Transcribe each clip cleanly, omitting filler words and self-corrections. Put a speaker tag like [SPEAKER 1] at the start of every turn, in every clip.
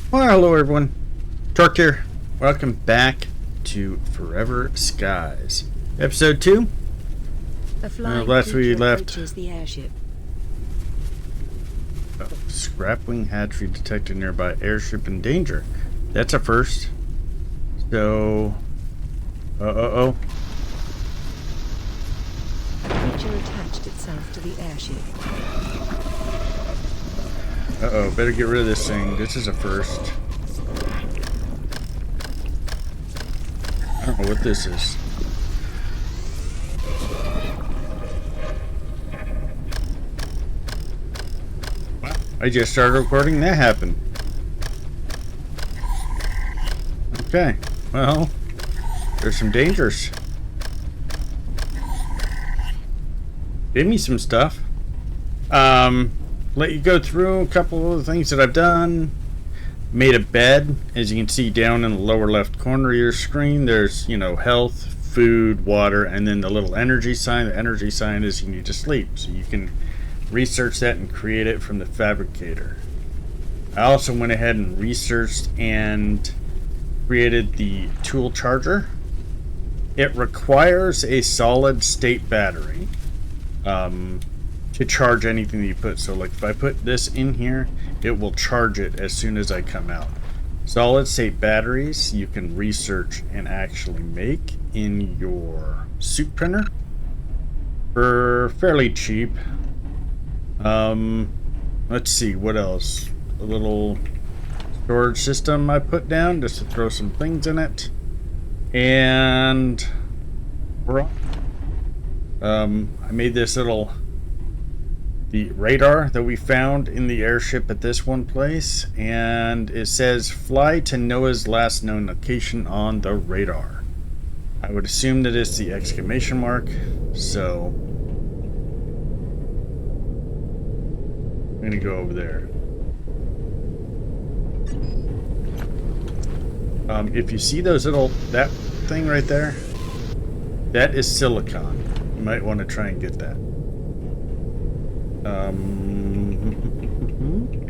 [SPEAKER 1] Well, hello everyone. Torque here. Welcome back to Forever Skies. Episode 2.
[SPEAKER 2] A flying
[SPEAKER 1] Last we
[SPEAKER 2] creature
[SPEAKER 1] left.
[SPEAKER 2] approaches the airship.
[SPEAKER 1] Scrapwing hatchery detected nearby. Airship in danger. That's a first. So...
[SPEAKER 2] The creature attached itself to the airship.
[SPEAKER 1] Better get rid of this thing. This is a first. I don't know what this is. Wow. I just started recording. That happened. Okay. Well, there's some dangers. Give me some stuff. Let you go through a couple of the things that I've done. Made a bed. As you can see down in the lower left corner of your screen, there's, health, food, water, and then the little energy sign. The energy sign is you need to sleep. So you can research that and create it from the fabricator. I also went ahead and researched and created the tool charger. It requires a solid state battery. To charge anything that you put. So like if I put this in here, it will charge it as soon as I come out. Solid state batteries you can research and actually make in your suit printer for fairly cheap. Let's see what else. A little storage system I put down just to throw some things in it. And we're on. I made this little the radar that we found in the airship at this one place, and it says fly to Noah's last known location on the radar. I would assume that it's the exclamation mark, so I'm gonna go over there. If you see those that thing right there, that is silicon. You might want to try and get that.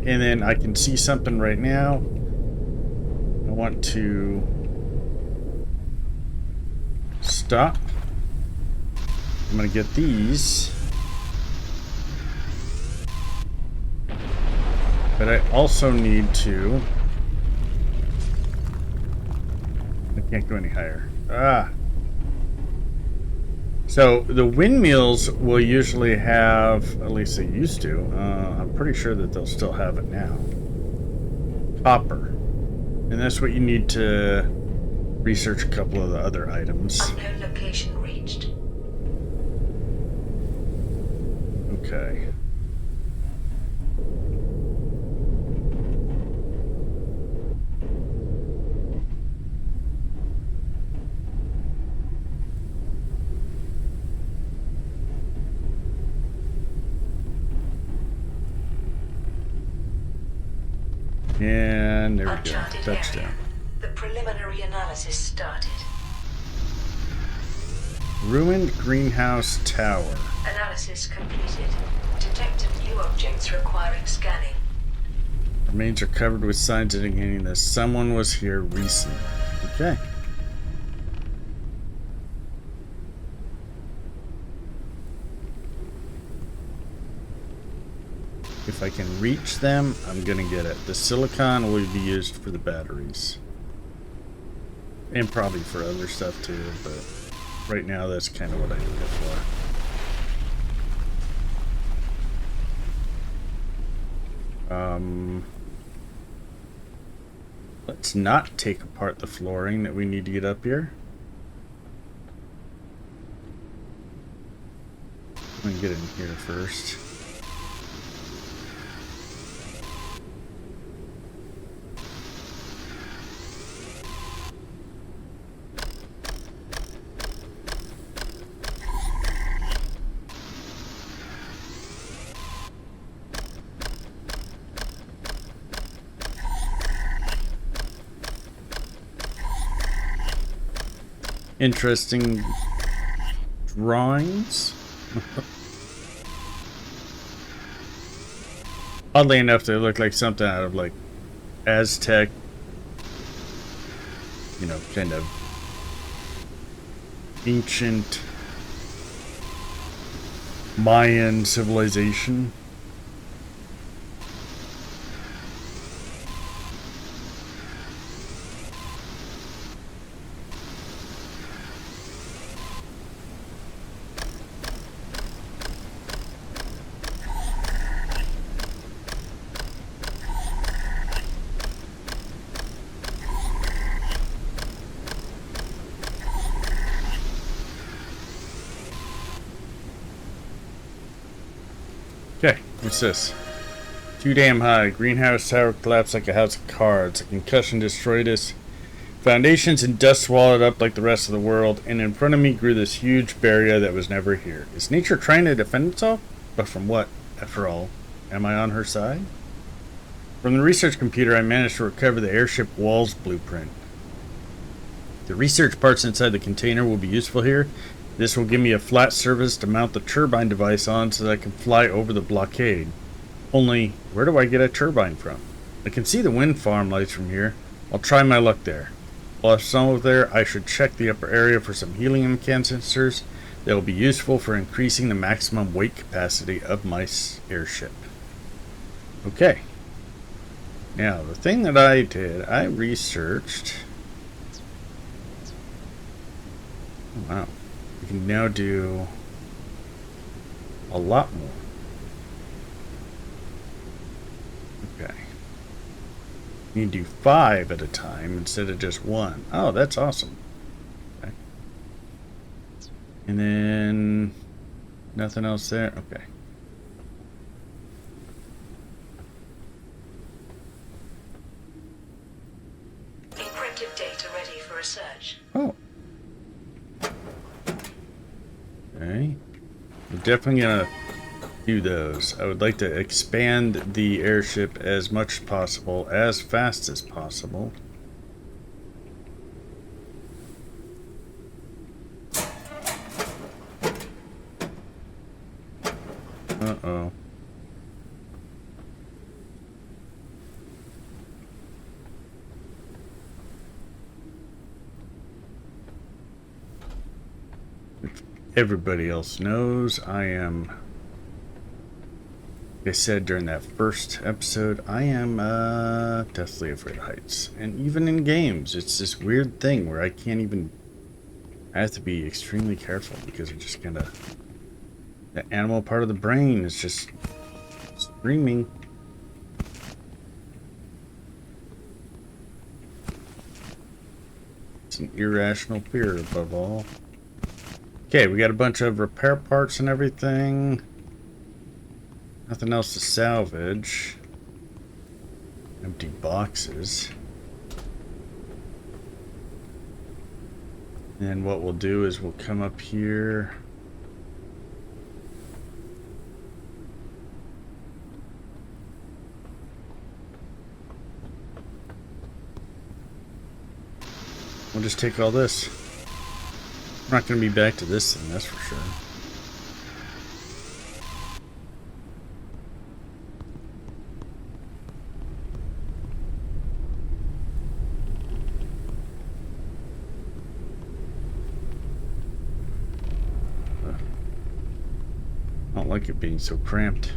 [SPEAKER 1] And then I can see something right now. I want to stop. I'm going to get these. But I also need to... I can't go any higher. So the windmills will usually have, at least they used to, I'm pretty sure that they'll still have it now, copper. And that's what you need to research a couple of the other items.
[SPEAKER 2] Unknown location reached.
[SPEAKER 1] Okay. And there we go. Touchdown.
[SPEAKER 2] The preliminary analysis started.
[SPEAKER 1] Ruined greenhouse tower.
[SPEAKER 2] Analysis completed. Detected new objects requiring scanning.
[SPEAKER 1] Remains are covered with signs indicating that someone was here recently. Okay. If I can reach them, I'm gonna get it. The silicon will be used for the batteries. And probably for other stuff too, but right now that's kind of what I need it for. Let's not take apart the flooring that we need to get up here. I'm gonna get in here first. Interesting drawings. Oddly enough, they look like something out of like Aztec, kind of ancient Mayan civilization. Okay, what's this? Too damn high. Greenhouse tower collapsed like a house of cards. A concussion destroyed us. Foundations and dust swallowed up like the rest of the world. And in front of me grew this huge barrier that was never here. Is nature trying to defend itself? But from what, after all? Am I on her side? From the research computer, I managed to recover the airship walls blueprint. The research parts inside the container will be useful here. This will give me a flat surface to mount the turbine device on so that I can fly over the blockade. Only, where do I get a turbine from? I can see the wind farm lights from here. I'll try my luck there. While I'm over there, I should check the upper area for some helium canisters that will be useful for increasing the maximum weight capacity of my airship. Okay. Now, the thing that I did, I researched... Oh, wow. We can now do a lot more. Okay. You can do 5 at a time instead of just 1. Oh, that's awesome. Okay. And then nothing else there? Okay.
[SPEAKER 2] Encrypted data ready for research.
[SPEAKER 1] Oh. Okay. I'm definitely gonna do those. I would like to expand the airship as much as possible, as fast as possible. Uh-oh. Everybody else knows I am, like I said during that first episode, I am deathly afraid of heights. And even in games, it's this weird thing where I can't even, I have to be extremely careful because it just kind of, the animal part of the brain is just screaming. It's an irrational fear above all. Okay, we got a bunch of repair parts and everything. Nothing else to salvage. Empty boxes. And what we'll do is we'll come up here. We'll just take all this. We're not going to be back to this thing, that's for sure. I don't like it being so cramped.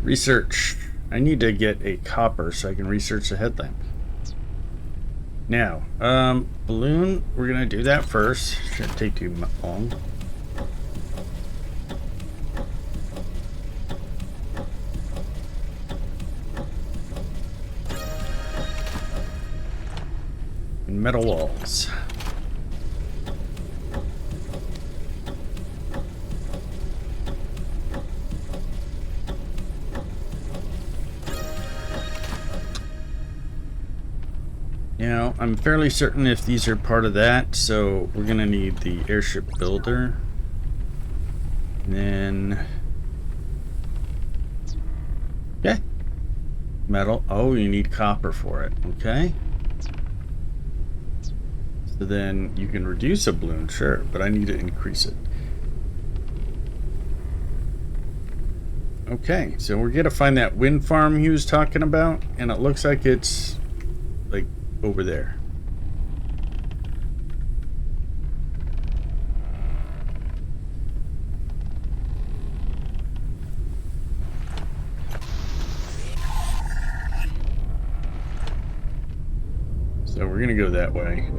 [SPEAKER 1] Research. I need to get a copper so I can research the headlamp. Now, balloon, we're gonna do that first. Shouldn't take too long. And metal walls. Now, I'm fairly certain if these are part of that, so we're going to need the airship builder. And then... Okay. Metal. Oh, you need copper for it. Okay. So then you can reduce a balloon, sure, but I need to increase it. Okay, so we're gonna find that wind farm he was talking about, and it looks like it's like over there. So we're gonna go that way.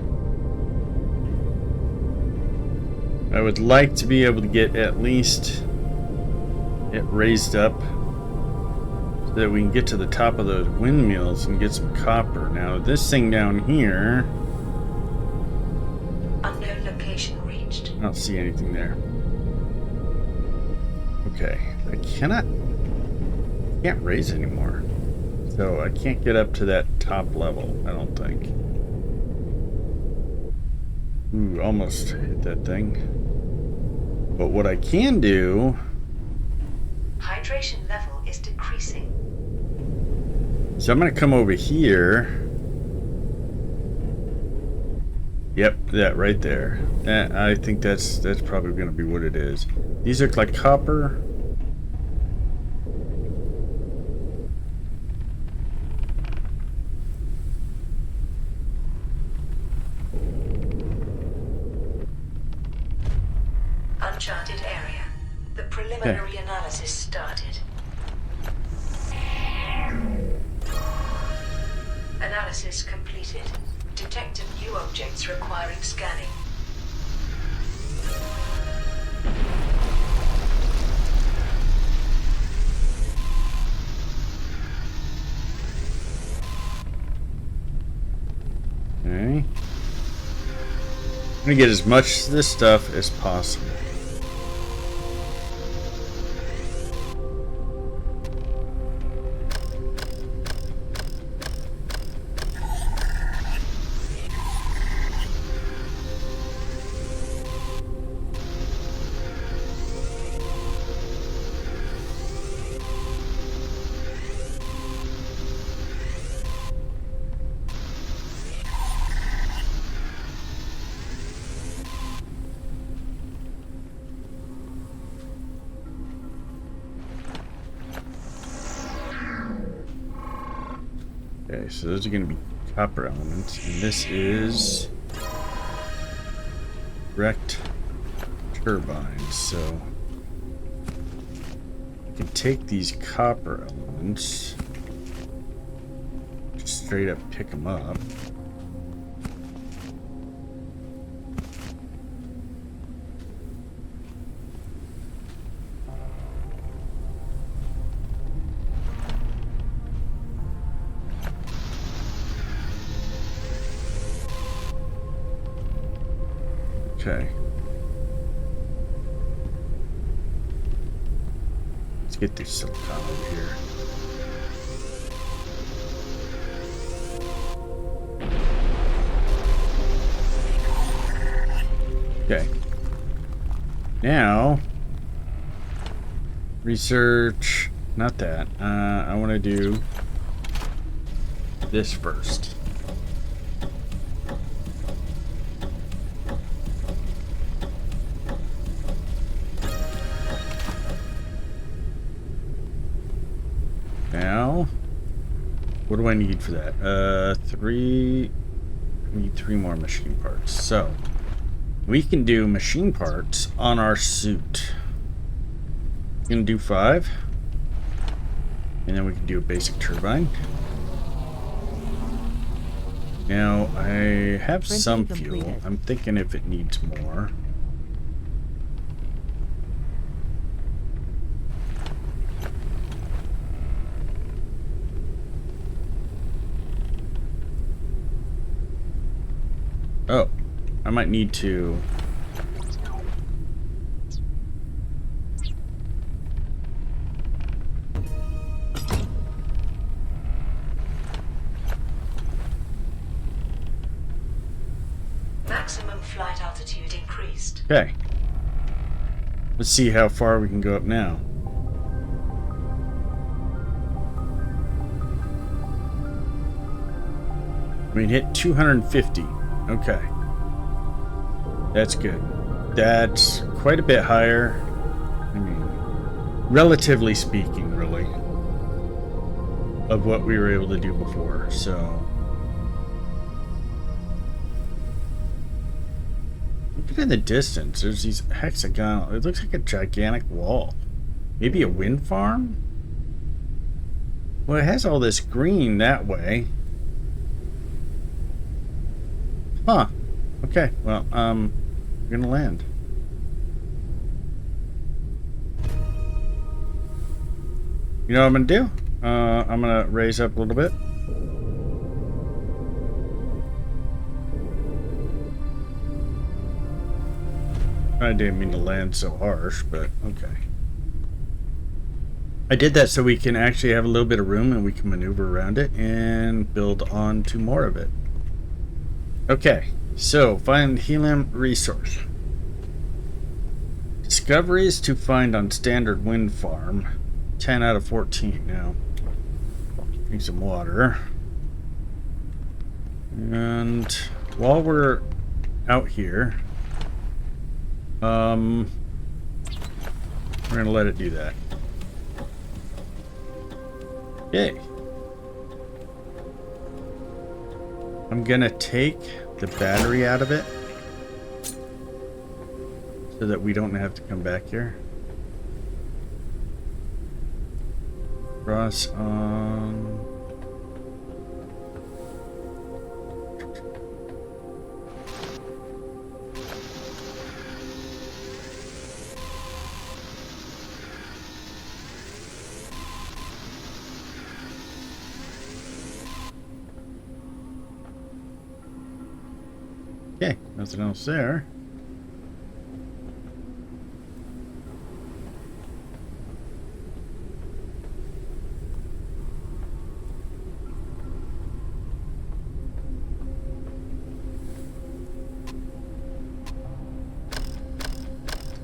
[SPEAKER 1] I would like to be able to get at least it raised up so that we can get to the top of those windmills and get some copper. Now this thing down here,
[SPEAKER 2] Unknown location reached.
[SPEAKER 1] I don't see anything there. Okay, I can't raise anymore. So I can't get up to that top level, I don't think. Ooh, almost hit that thing. But what I can do...
[SPEAKER 2] Hydration level is decreasing.
[SPEAKER 1] So I'm going to come over here. Yep, that right there. I think that's probably going to be what it is. These look like copper.
[SPEAKER 2] Uncharted area. The preliminary analysis started. Analysis completed. Detected new objects requiring scanning.
[SPEAKER 1] Okay. I'm going to get as much of this stuff as possible. Okay, so those are going to be copper elements, and this is direct turbines. So I can take these copper elements, just straight up pick them up. Okay. Let's get this silicon over here. Okay. Now, research, not that. I want to do this first. Now, what do I need for that? I need 3 more machine parts. So, we can do machine parts on our suit. We're gonna do 5. And then we can do a basic turbine. Now, I have some fuel. I'm thinking if it needs more. Oh, I might need to...
[SPEAKER 2] Maximum flight altitude increased.
[SPEAKER 1] Okay. Let's see how far we can go up now. We can hit 250. Okay. That's good. That's quite a bit higher. I mean, relatively speaking, really, of what we were able to do before. So look at the distance. There's these hexagonal. It looks like a gigantic wall. Maybe a wind farm? Well, it has all this green that way. Huh. Okay. Well, we're gonna land. You know what I'm gonna do? I'm gonna raise up a little bit. I didn't mean to land so harsh, but okay. I did that so we can actually have a little bit of room and we can maneuver around it and build on to more of it. Okay, so find helium resource. Discoveries to find on standard wind farm. 10 out of 14 now. Drink some water. And while we're out here, we're gonna let it do that. Okay. I'm gonna take the battery out of it so that we don't have to come back here. Cross on. Okay, nothing else there.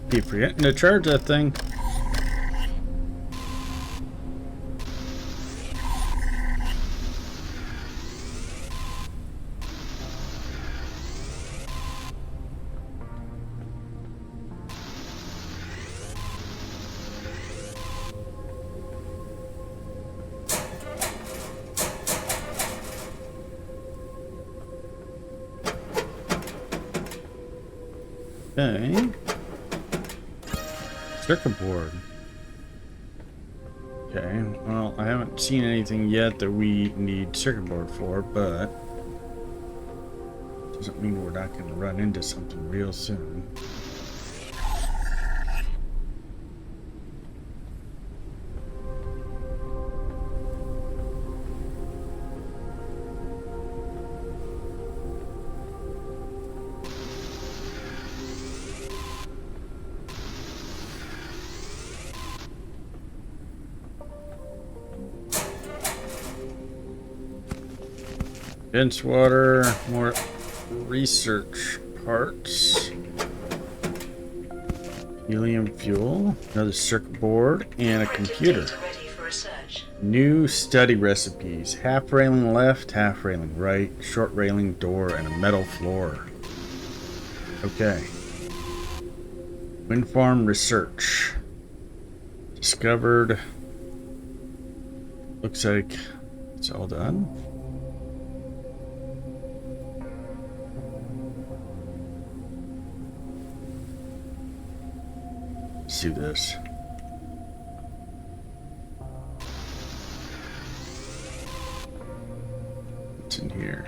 [SPEAKER 1] Keep forgetting to charge that thing. Okay. Circuit board. Okay, well, I haven't seen anything yet that we need circuit board for, but doesn't mean we're not going to run into something real soon. Dense water, more research parts, helium fuel, another circuit board, and a computer.
[SPEAKER 2] Ready for research.
[SPEAKER 1] New study recipes: half railing left, half railing right, short railing door, and a metal floor. Okay. Wind farm research. Discovered. Looks like it's all done. Let's do this. What's in here?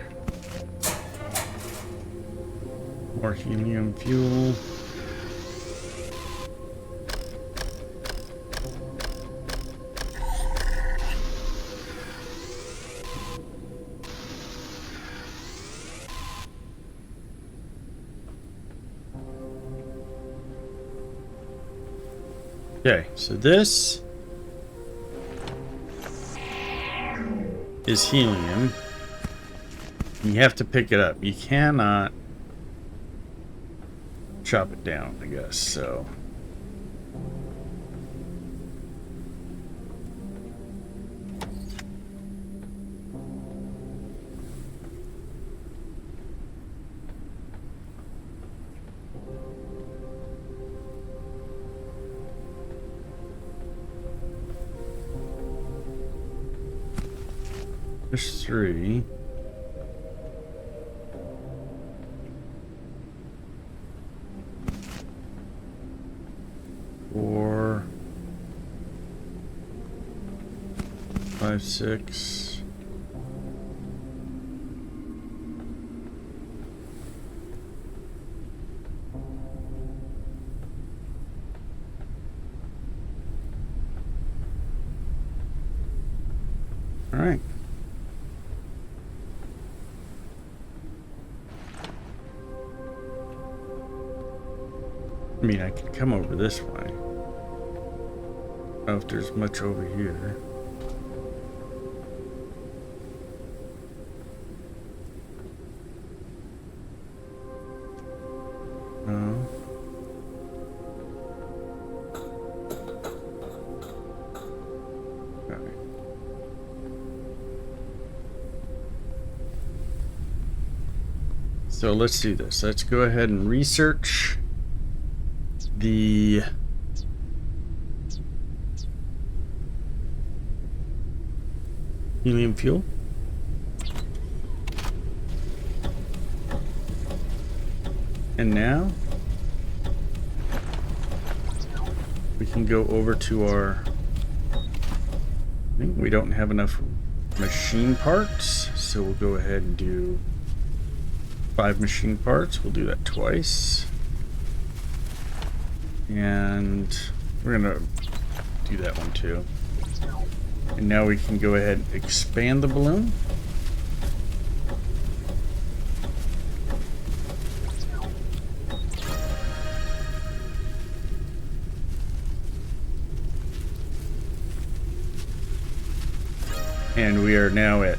[SPEAKER 1] More helium fuel. Okay, so this is helium. You have to pick it up. You cannot chop it down, I guess, so. There's 3. Four, 5, 6. All right. I mean, I could come over this way. I don't know if there's much over here. No. Okay. So let's do this. Let's go ahead and research the helium fuel. And now we can go over to our, I think we don't have enough machine parts, so we'll go ahead and do 5 machine parts. We'll do that twice. And we're gonna do that one too. And now we can go ahead and expand the balloon. And we are now at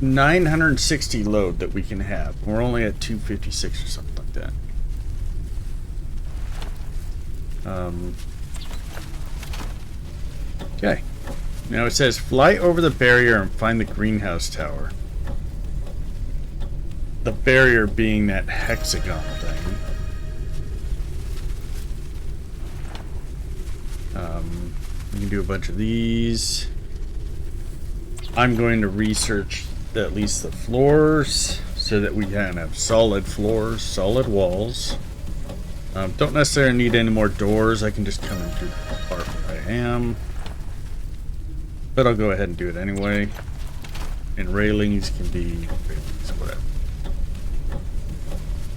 [SPEAKER 1] 960 load that we can have. We're only at 256 or something like that. Okay. Now it says fly over the barrier and find the greenhouse tower. The barrier being that hexagon thing. We can do a bunch of these. I'm going to research at least the floors so that we can have solid floors, solid walls. Don't necessarily need any more doors. I can just come into the part where I am. But I'll go ahead and do it anyway. And railings can be railings, whatever.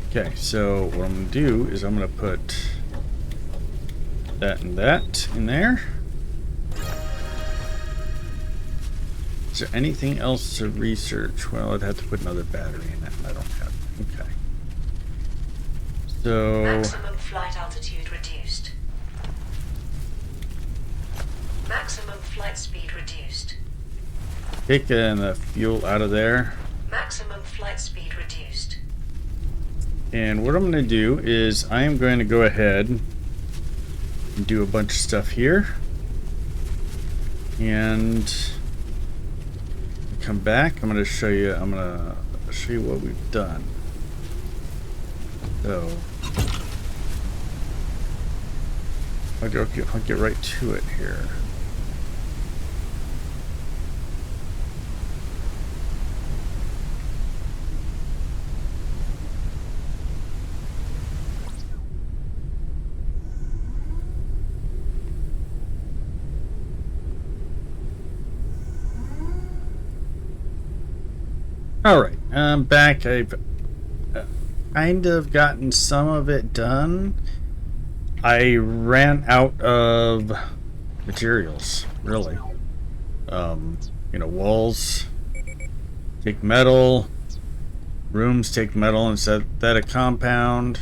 [SPEAKER 1] Okay, so what I'm going to do is I'm going to put that and that in there. Is there anything else to research? Well, I'd have to put another battery in that, and I don't have it. Okay. So
[SPEAKER 2] maximum flight altitude reduced. Maximum flight speed reduced.
[SPEAKER 1] take the fuel out of there.
[SPEAKER 2] Maximum flight speed reduced.
[SPEAKER 1] And what I'm going to do is I am going to go ahead and do a bunch of stuff here. And come back. I'm going to show you. I'm going to show you what we've done. So I'll get right to it here. Alright, I'm back. I've kind of gotten some of it done. I ran out of materials, really. You know, walls take metal, rooms take metal instead of compound.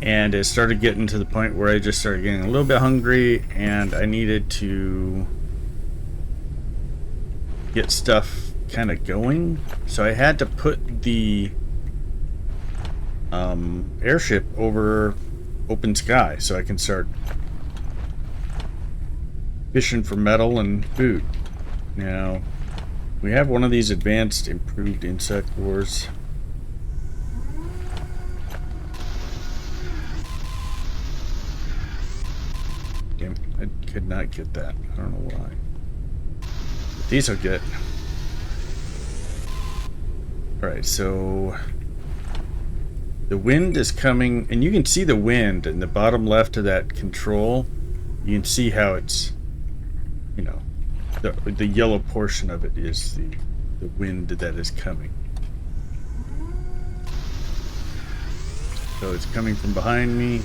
[SPEAKER 1] And it started getting to the point where I just started getting a little bit hungry and I needed to get stuff kind of going, so I had to put the airship over open sky so I can start fishing for metal and food. Now we have one of these advanced improved insect wars. Damn, I could not get that. I don't know why. But these I'll get. Alright, so the wind is coming, and you can see the wind in the bottom left of that control. You can see how it's, you know, the yellow portion of it is the wind that is coming. So it's coming from behind me.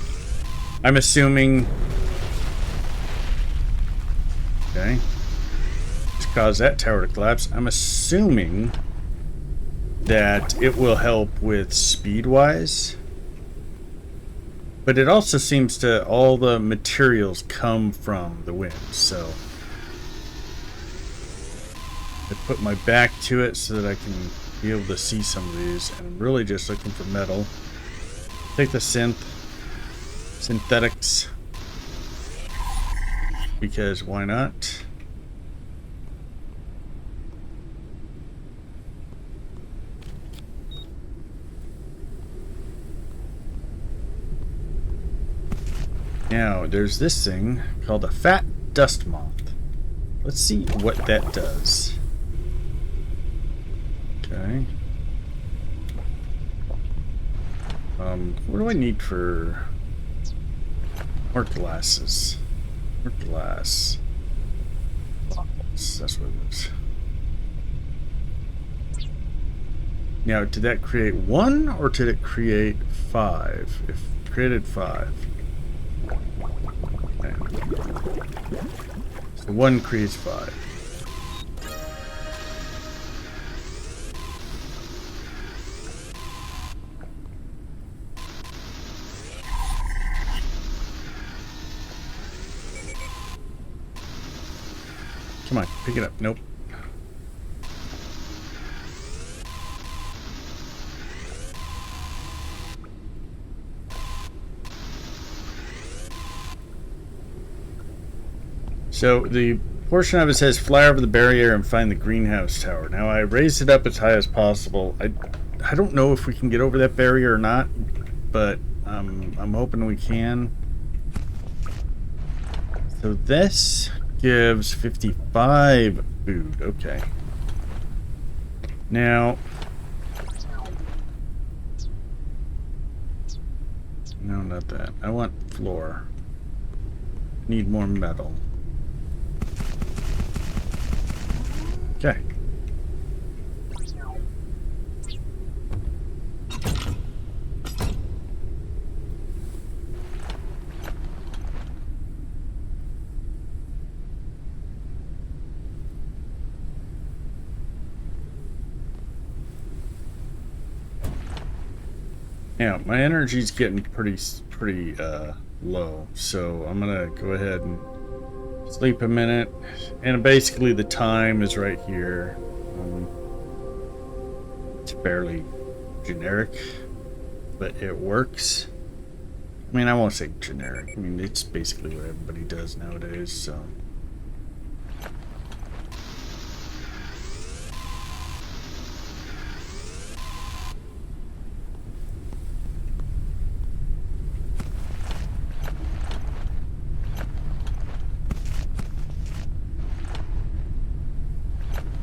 [SPEAKER 1] I'm assuming... Okay. Just cause that tower to collapse. I'm assuming that it will help with speed-wise. But it also seems to... all the materials come from the wind, so... I put my back to it so that I can be able to see some of these. And I'm really just looking for metal. Take the synthetics, because why not? Now, there's this thing called a fat dust moth. Let's see what that does. Okay. What do I need for more glasses? More glass. That's what it is. Now, did that create 1 or did it create 5? If it created 5. Okay. So 1 creates 5. Come on, pick it up. Nope. So the portion of it says fly over the barrier and find the greenhouse tower. Now I raised it up as high as possible. I don't know if we can get over that barrier or not, but I'm hoping we can. So this gives 55 food. Okay. Now, no, not that. I want floor. Need more metal. Okay. Now, my energy's getting pretty low, so I'm gonna go ahead and sleep a minute. And basically the time is right here. It's barely generic, but it works. I mean, I won't say generic. I mean, it's basically what everybody does nowadays, so...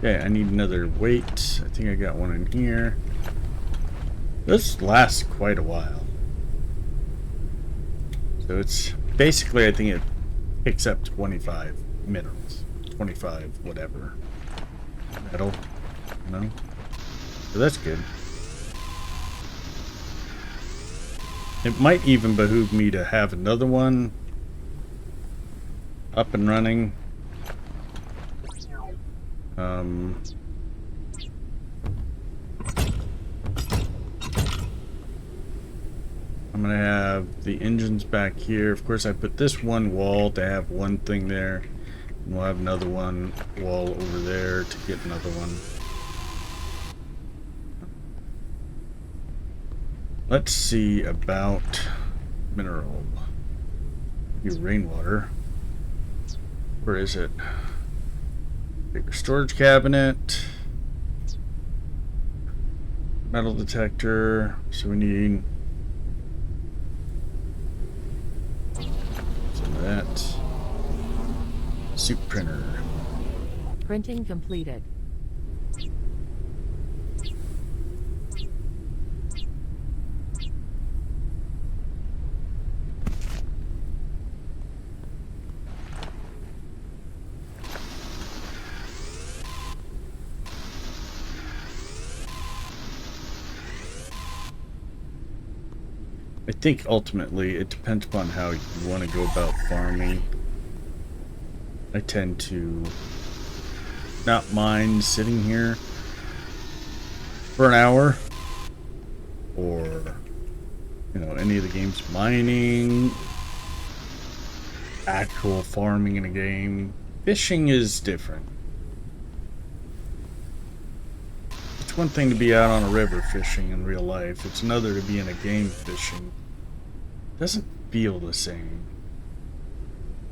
[SPEAKER 1] Okay, I need another weight. I think I got one in here. This lasts quite a while. So it's basically, I think it picks up 25 minerals. 25 whatever. Metal. No? So that's good. It might even behoove me to have another one up and running. I'm gonna have the engines back here. Of course, I put this one wall to have one thing there, and we'll have another one wall over there to get another one. Let's see about mineral. Your rainwater. Where is it? Bigger storage cabinet. Metal detector. So we need some of that. Soup printer.
[SPEAKER 3] Printing completed.
[SPEAKER 1] I think ultimately it depends upon how you want to go about farming. I tend to not mind sitting here for an hour, or any of the games, mining, actual farming in a game. Fishing is different. It's one thing to be out on a river fishing in real life. It's another to be in a game fishing. It doesn't feel the same.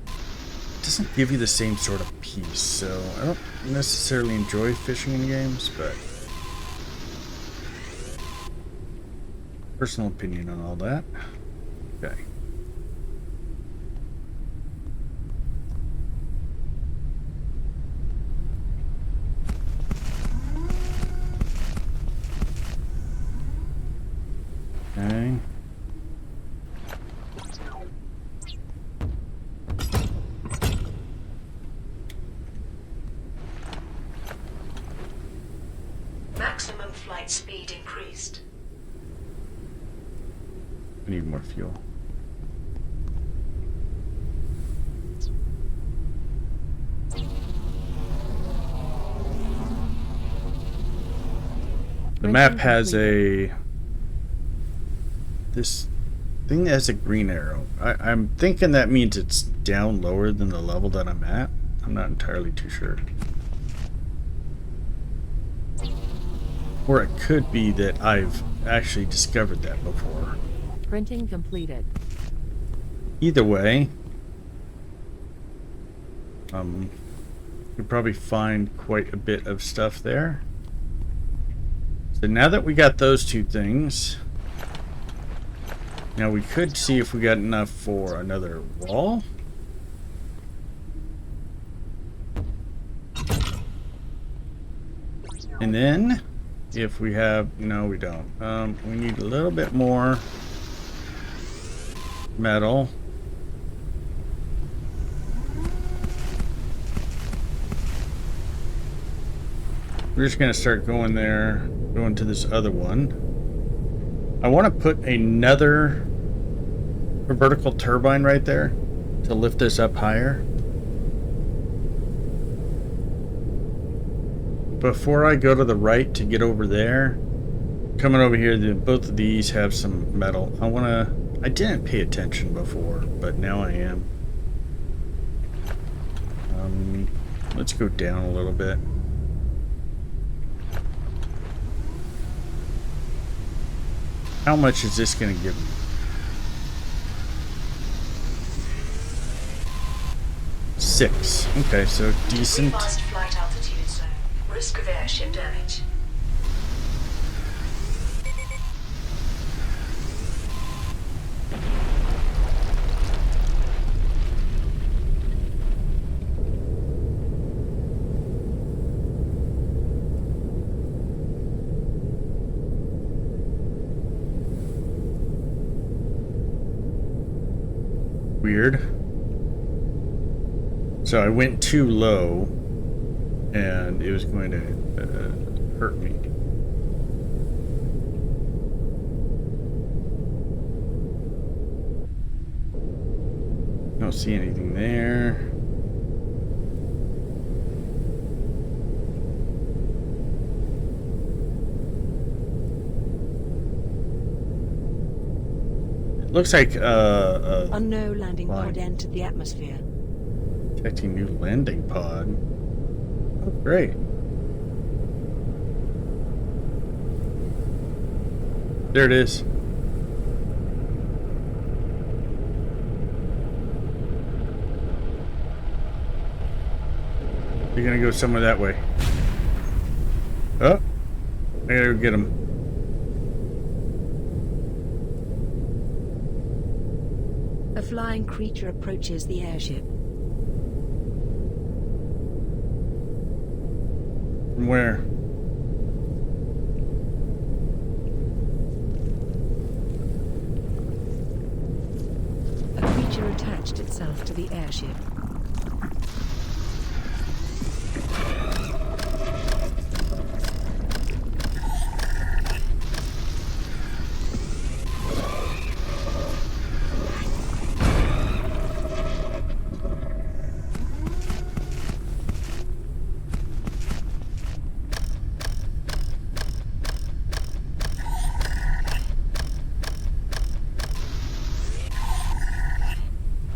[SPEAKER 1] It doesn't give you the same sort of peace. So I don't necessarily enjoy fishing in games, but personal opinion on all that. Okay. Okay.
[SPEAKER 2] Maximum flight speed increased.
[SPEAKER 1] I need more fuel. The map has this thing that has a green arrow. I'm thinking that means it's down lower than the level that I'm at. I'm not entirely too sure. Or it could be that I've actually discovered that before.
[SPEAKER 3] Printing completed.
[SPEAKER 1] Either way, you'll probably find quite a bit of stuff there. So now that we got those two things, now we could see if we got enough for another wall. And then, if we have, no we don't. We need a little bit more metal. We're just gonna start going there, going to this other one. I want to put another vertical turbine right there to lift this up higher. Before I go to the right to get over there, coming over here, both of these have some metal. I didn't pay attention before, but now I am. Let's go down a little bit. How much is this going to give me? 6. Okay, so decent.
[SPEAKER 2] Fast flight altitude zone. Risk of airship damage.
[SPEAKER 1] Weird. So I went too low, and it was going to hurt me. Don't see anything there. It looks like
[SPEAKER 3] Unknown landing pod entered the atmosphere.
[SPEAKER 1] detecting new landing pod. Oh, great. There it is. You're gonna go somewhere that way. Oh, I gotta go get him.
[SPEAKER 3] A flying creature approaches the airship.
[SPEAKER 1] From where?
[SPEAKER 3] A creature attached itself to the airship.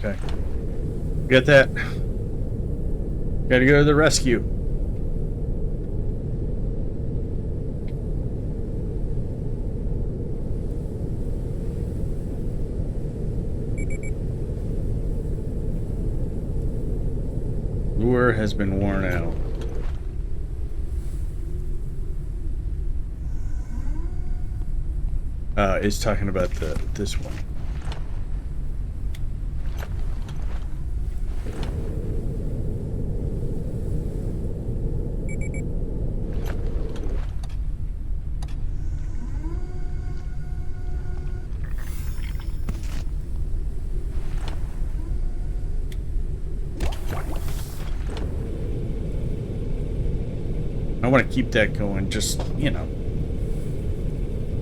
[SPEAKER 1] Okay. Get that. Gotta go to the rescue. Lure has been worn out. It's talking about this one. I want to keep that going, just, you know.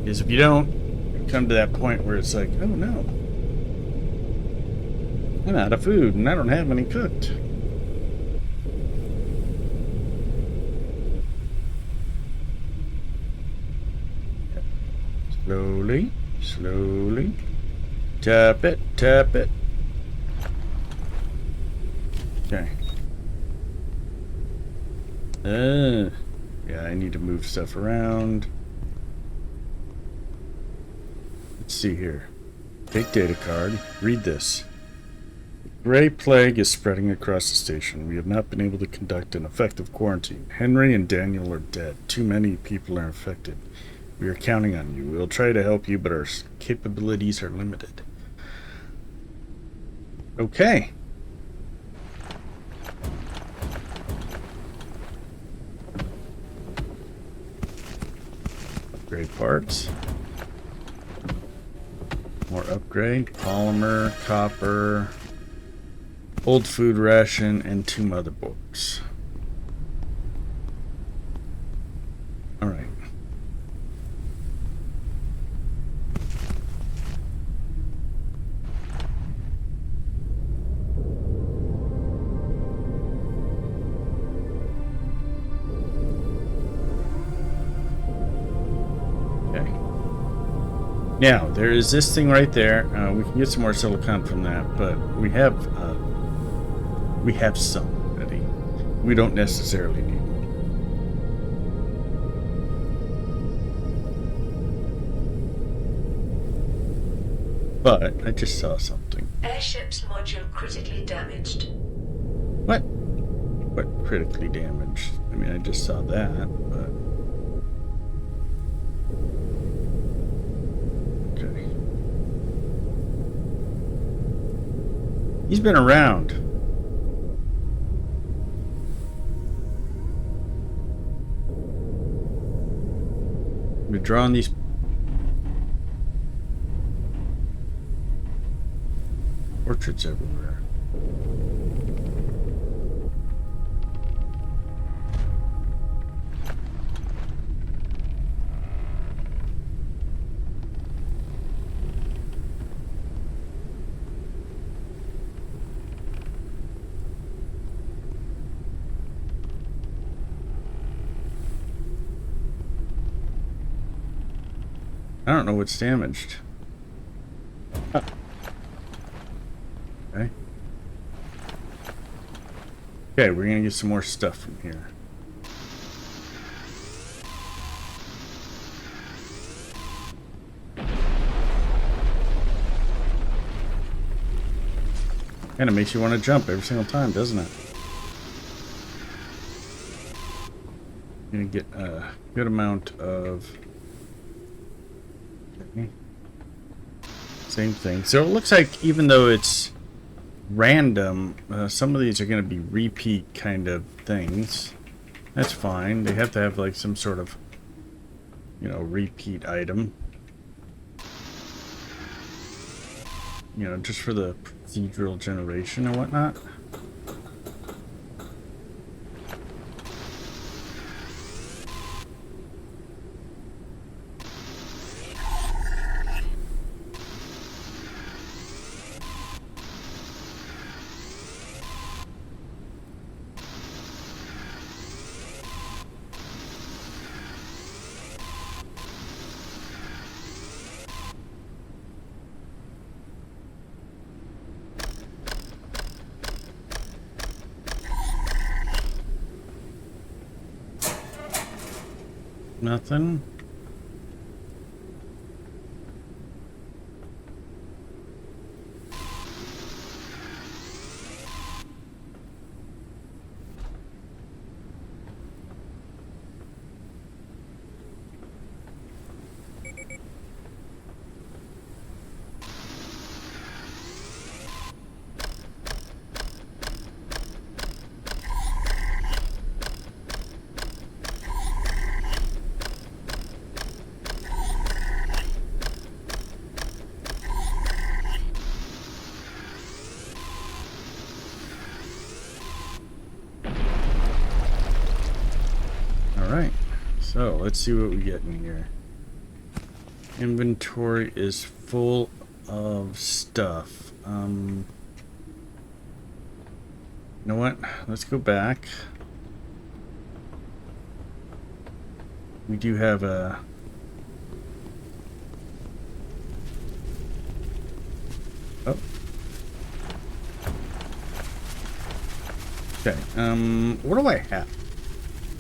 [SPEAKER 1] Because if you don't, come to that point where it's like, oh no, I'm out of food and I don't have any cooked. Slowly, slowly. Tap it, tap it. Okay. Yeah, I need to move stuff around. Let's see here. Take data card. Read this. The Gray Plague is spreading across the station. We have not been able to conduct an effective quarantine. Henry and Daniel are dead. Too many people are infected. We are counting on you. We'll try to help you, but our capabilities are limited. Okay. Upgrade parts. More upgrade. Polymer, copper, old food ration, and 2 motherboards. Alright. Now, there is this thing right there. We can get some more silicon from that, but we have some ready. We don't necessarily need more. But I just saw something.
[SPEAKER 2] Airship's module critically damaged.
[SPEAKER 1] What? What critically damaged? I mean, I just saw that, but... He's been around. We're drawing these portraits everywhere. I don't know what's damaged. Oh. Okay. Okay, we're gonna get some more stuff from here. Kind of makes you want to jump every single time, doesn't it? Gonna get a good amount of... Same thing. So it looks like even though it's random, some of these are going to be repeat kind of things. That's fine. They have to have like some sort of, you know, repeat item. You know, just for the procedural generation and whatnot. Nothing. Alright, so let's see what we get in here. Inventory is full of stuff. You know what? Let's go back. We do have a... Oh. Okay, what do I have?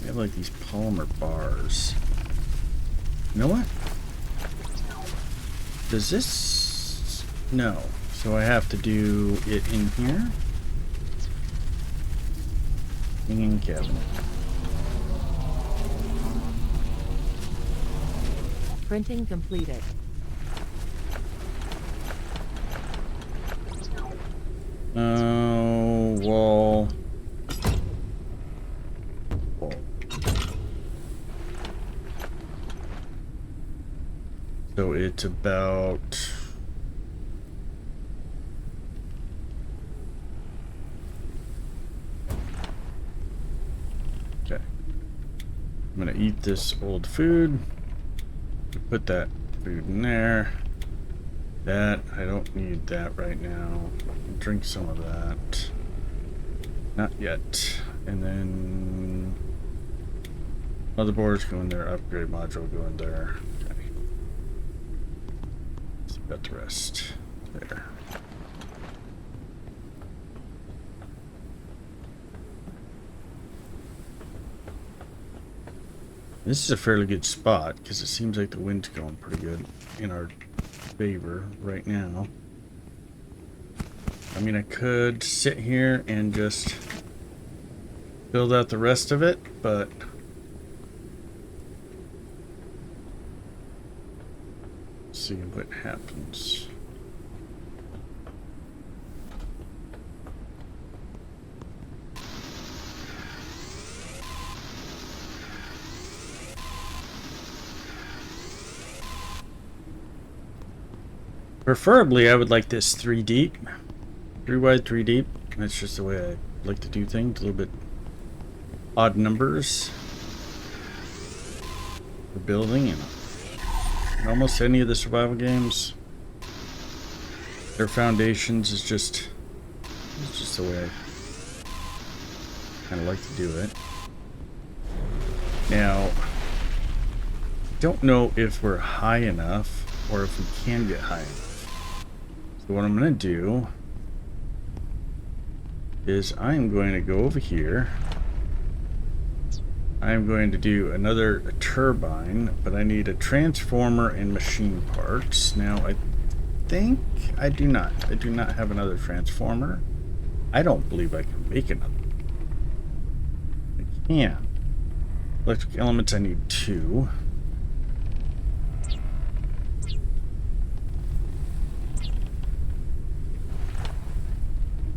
[SPEAKER 1] I have like these polymer bars. You know what? Does this... No. So I have to do it in here. Hanging cabinet.
[SPEAKER 3] Printing completed.
[SPEAKER 1] Wall. So it's about... Okay. I'm gonna eat this old food. Put that food in there. That, I don't need that right now. Drink some of that. Not yet. And then... motherboards go in there, upgrade module go in there. Okay. Let's got the rest. There. This is a fairly good spot because it seems like the wind's going pretty good in our favor right now. I mean, I could sit here and just build out the rest of it, but let's see what happens. Preferably, I would like this 3 deep. 3 wide, 3 deep. That's just the way I like to do things. A little bit odd numbers for building. And in almost any of the survival games, their foundations is just... it's just the way I kind of like to do it. Now, I don't know if we're high enough or if we can get high enough. So what I'm going to do is I'm going to go over here. I'm going to do another turbine, but I need a transformer and machine parts. Now, I think I do not. I do not have another transformer. I don't believe I can make another. I can. Electric elements, I need 2.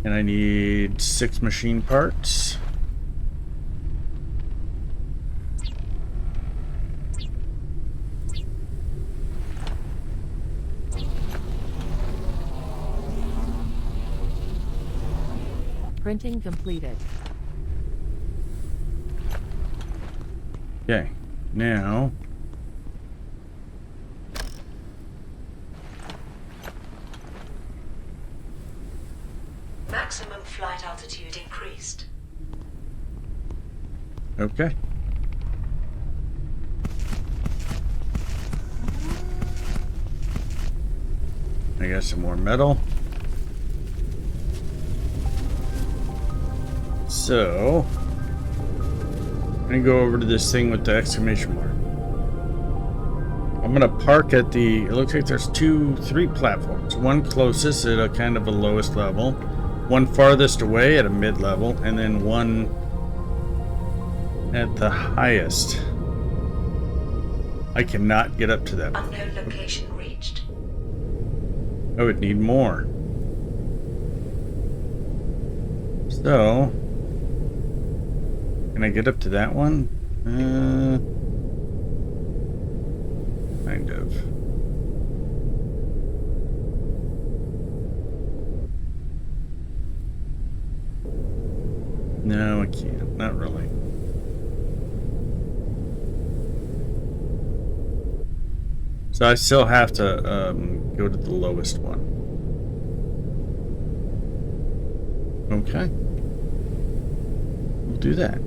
[SPEAKER 1] And I need 6 machine parts.
[SPEAKER 3] Printing completed.
[SPEAKER 1] Okay, now
[SPEAKER 2] Maximum flight altitude increased.
[SPEAKER 1] okay. I got some more metal. So, I'm gonna go over to this thing with the exclamation mark. I'm gonna park at the, it looks like there's three platforms. One closest at a kind of a lowest level, one farthest away at a mid-level, and then one at the highest. I cannot get up to that.
[SPEAKER 2] Unknown location reached.
[SPEAKER 1] I would need more. So, can I get up to that one? Kind of. No, I can't. Not really. So I still have to go to the lowest one. Okay. We'll do that.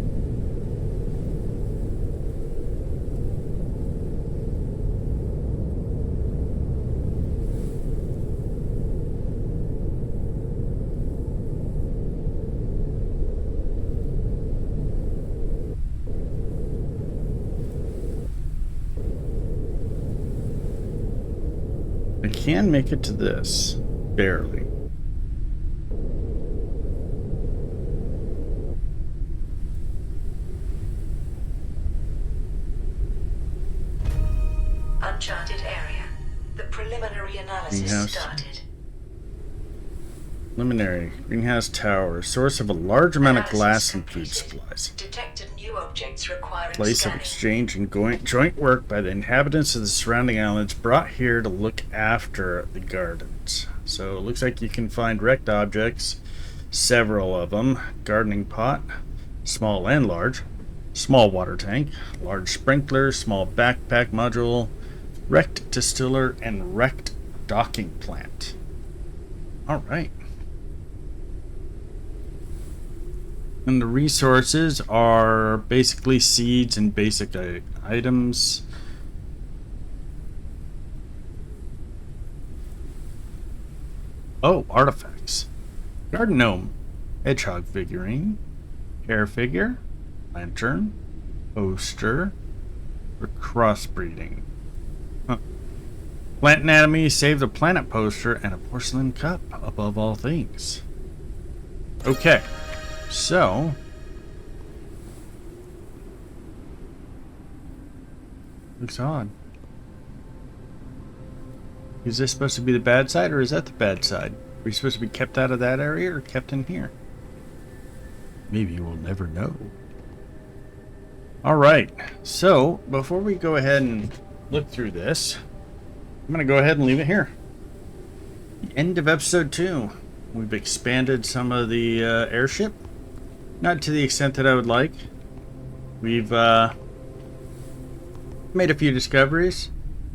[SPEAKER 1] I can make it to this, barely.
[SPEAKER 2] Uncharted area. The preliminary analysis
[SPEAKER 1] Greenhouse.
[SPEAKER 2] started.
[SPEAKER 1] Preliminary. Greenhouse tower. Source of a large amount of
[SPEAKER 2] Analysis
[SPEAKER 1] glass and food
[SPEAKER 2] completed.
[SPEAKER 1] supplies.
[SPEAKER 2] Detected new objects requiring
[SPEAKER 1] Place of
[SPEAKER 2] scanning.
[SPEAKER 1] exchange and joint work by the inhabitants of the surrounding islands brought here to look after the gardens. So it looks like you can find wrecked objects, several of them. Gardening pot, small and large. Small water tank, large sprinkler, small backpack module, wrecked distiller, and wrecked docking plant. All right. And the resources are basically seeds and basic items. Oh, artifacts. Garden gnome, hedgehog figurine, hair figure, lantern, poster, for crossbreeding. Huh. Plant anatomy, save the planet poster, and a porcelain cup above all things. Okay. So, looks odd. Is this supposed to be the bad side, or is that the bad side? Are we supposed to be kept out of that area, or kept in here? Maybe we'll never know. Alright, so, before we go ahead and look through this, I'm going to go ahead and leave it here. The end of episode 2. We've expanded some of the airship. Not to the extent that I would like. We've made a few discoveries,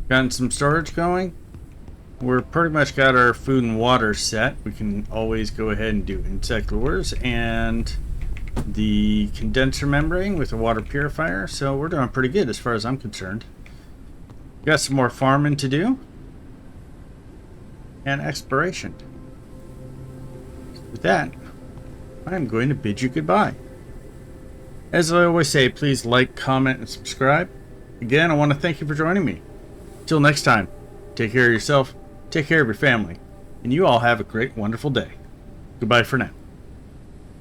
[SPEAKER 1] gotten some storage going. We're pretty much got our food and water set. We can always go ahead and do insect lures and the condenser membrane with the water purifier. So we're doing pretty good as far as I'm concerned. Got some more farming to do and exploration. With that, I'm going to bid you goodbye. As I always say, please like, comment, and subscribe. Again, I want to thank you for joining me. Till next time, take care of yourself, take care of your family, and you all have a great, wonderful day. Goodbye for now.